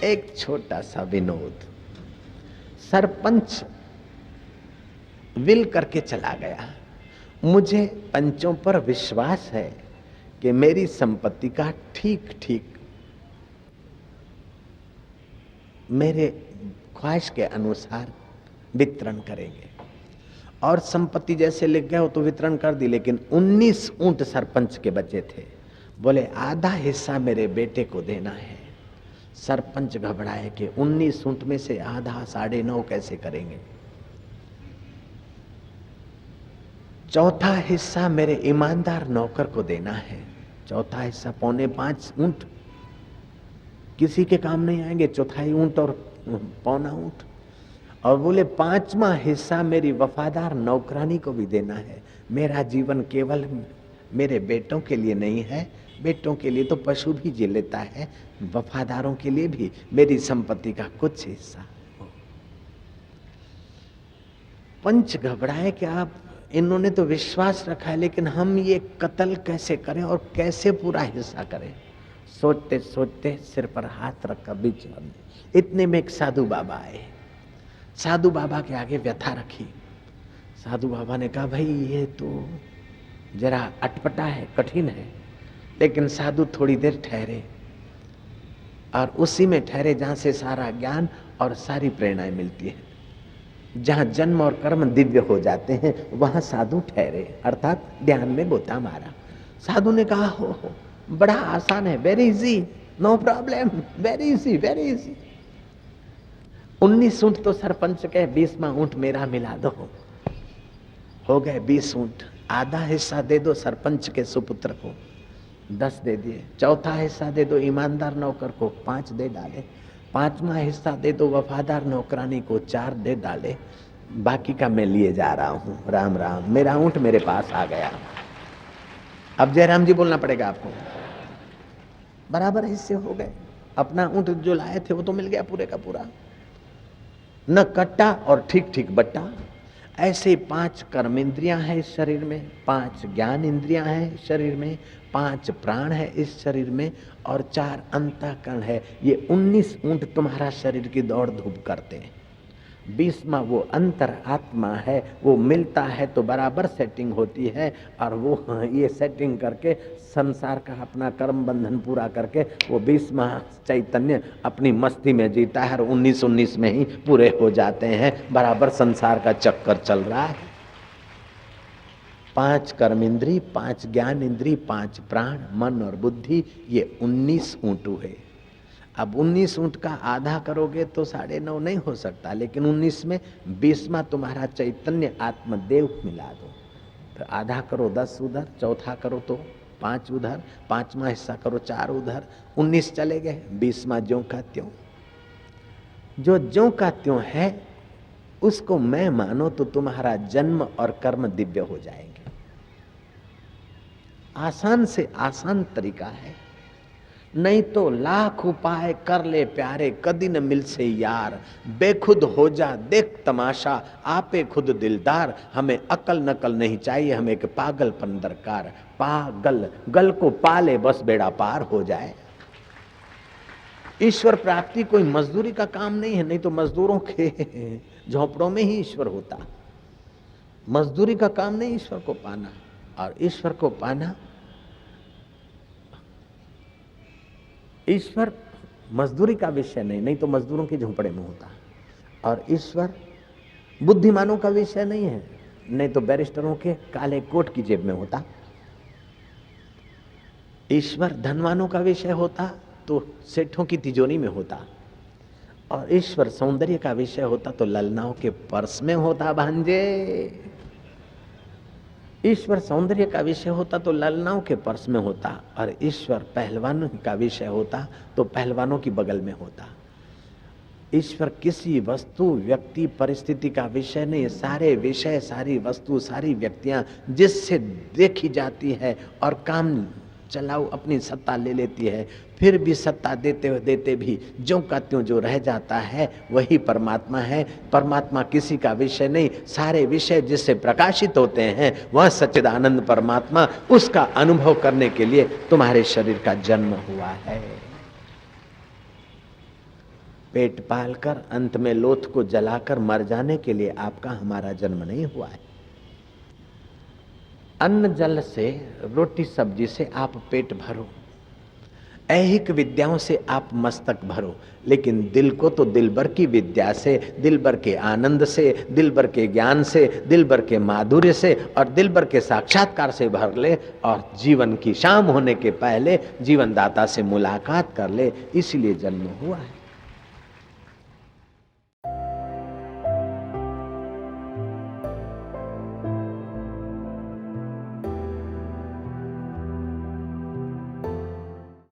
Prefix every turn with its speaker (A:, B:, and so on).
A: एक छोटा सा विनोद। सरपंच विल करके चला गया। मुझे पंचों पर विश्वास है कि मेरी संपत्ति का ठीक ठीक मेरे ख्वाहिश के अनुसार वितरण करेंगे। और संपत्ति जैसे लिख गए हो तो वितरण कर दी, लेकिन 19 ऊंट सरपंच के बचे थे। बोले आधा हिस्सा मेरे बेटे को देना है। सरपंच घबराए कि 19 ऊंट में से आधा 9.5 कैसे करेंगे। चौथा हिस्सा मेरे ईमानदार नौकर को देना है। चौथा हिस्सा 4.25 ऊंट किसी के काम नहीं आएंगे, चौथाई ऊंट और 1.25 ऊंट। और बोले 5वां हिस्सा मेरी वफादार नौकरानी को भी देना है। मेरा जीवन केवल मेरे बेटों के लिए नहीं है, बेटों के लिए तो पशु भी जी लेता है, वफादारों के लिए भी मेरी संपत्ति का कुछ हिस्सा। पंच घबराए कि आप इन्होंने तो विश्वास रखा है, लेकिन हम ये कत्ल कैसे करें और कैसे पूरा हिस्सा करें। सोचते सोचते सिर पर हाथ रखकर बीच में इतने में एक साधु बाबा आए। साधु बाबा के आगे व्यथा रखी। साधु बाबा ने कहा भाई ये तो जरा अटपटा है, कठिन है, लेकिन साधु थोड़ी देर ठहरे और उसी में ठहरे जहां से सारा ज्ञान और सारी प्रेरणाएं मिलती है। जहां जन्म और कर्म दिव्य हो जाते हैं वहां साधु ठहरे, अर्थात ध्यान में गोता मारा। साधु ने कहा हो बड़ा आसान है, very easy, no problem, very easy, very easy. 19 ऊंट तो सरपंच के, 20वां ऊंट मेरा मिला दो। हो गए 20 ऊंट। आधा हिस्सा दे दो सरपंच के सुपुत्र को, 10 दे दिए। चौथा हिस्सा दे दो ईमानदार नौकर को, 5 दे डाले। 5वां हिस्सा दे दो वफादार नौकरानी को, 4 दे डाले। बाकी का मैं लिए जा रहा हूं। राम राम, मेरा ऊंट मेरे पास आ गया। अब जयराम जी बोलना पड़ेगा आपको। बराबर हिस्से हो गए। अपना ऊंट जो लाए थे वो तो मिल गया पूरे का पूरा, न कट्टा और ठीक ठीक बट्टा। ऐसे 5 कर्मेंद्रियां हैं इस शरीर में, 5 ज्ञान इंद्रियां हैं इस शरीर में, 5 प्राण है इस शरीर में और 4 अंतःकरण है। ये 19 ऊंट तुम्हारा शरीर की दौड़ धूप करते हैं। 20वां वो अंतर आत्मा है, वो मिलता है तो बराबर सेटिंग होती है और वो ये सेटिंग करके संसार का अपना कर्म बंधन पूरा करके वो 20वां चैतन्य अपनी मस्ती में जीता है और 19 में ही पूरे हो जाते हैं। बराबर संसार का चक्कर चल रहा है। 5 कर्म इंद्री, 5 ज्ञान इंद्री, 5 प्राण, मन और बुद्धि, ये 19 ऊंटू है। अब 19 ऊंट का आधा करोगे तो 9.5 नहीं हो सकता, लेकिन 19 में 20वां तुम्हारा चैतन्य आत्मदेव मिला दो। तो आधा करो 10 उधर, चौथा करो तो 5 उधर, 5वां हिस्सा करो 4 उधर, 19 चले गए। 20वां ज्यों का त्यों। जो ज्यों का त्यों है उसको मैं मानो तो तुम्हारा जन्म और कर्म दिव्य हो जाएंगे। आसान से आसान तरीका है, नहीं तो लाख उपाय कर ले प्यारे, कदी न मिल से यार। बेखुद हो जा देख तमाशा, आपे खुद दिलदार। हमें अकल नकल नहीं चाहिए, हमें एक पागलपन दरकार। पागल गल को पाले बस बेड़ा पार हो जाए। ईश्वर प्राप्ति कोई मजदूरी का काम नहीं है, नहीं तो मजदूरों के झोपड़ों में ही ईश्वर होता। मजदूरी का काम नहीं ईश्वर को पाना, और ईश्वर को पाना, ईश्वर मजदूरी का विषय नहीं, नहीं तो मजदूरों के झोंपड़े में होता। और ईश्वर बुद्धिमानों का विषय नहीं है, नहीं तो बैरिस्टरों के काले कोट की जेब में होता। ईश्वर धनवानों का विषय होता तो सेठों की तिजोरी में होता। और ईश्वर सौंदर्य का विषय होता तो ललनाओं के पर्स में होता। भांजे, ईश्वर सौंदर्य का विषय होता तो ललनाओं के पर्स में होता, और ईश्वर पहलवानों का विषय होता तो पहलवानों की बगल में होता। ईश्वर किसी वस्तु, व्यक्ति, परिस्थिति का विषय नहीं। सारे विषय, सारी वस्तु, सारी व्यक्तियां जिससे देखी जाती है और काम चलाओ अपनी सत्ता ले लेती है, फिर भी सत्ता देते भी ज्यों का त्यों जो रह जाता है वही परमात्मा है। परमात्मा किसी का विषय नहीं, सारे विषय जिससे प्रकाशित होते हैं वह सच्चिदानंद परमात्मा। उसका अनुभव करने के लिए तुम्हारे शरीर का जन्म हुआ है। पेट पालकर अंत में लोथ को जलाकर मर जाने के लिए आपका हमारा जन्म नहीं हुआ है। अन्न जल से, रोटी सब्जी से आप पेट भरो, ऐहिक विद्याओं से आप मस्तक भरो, लेकिन दिल को तो दिलबर की विद्या से, दिलबर के आनंद से, दिलबर के ज्ञान से, दिलबर के माधुर्य से और दिलबर के साक्षात्कार से भर ले और जीवन की शाम होने के पहले जीवन दाता से मुलाकात कर ले। इसलिए जन्म हुआ है।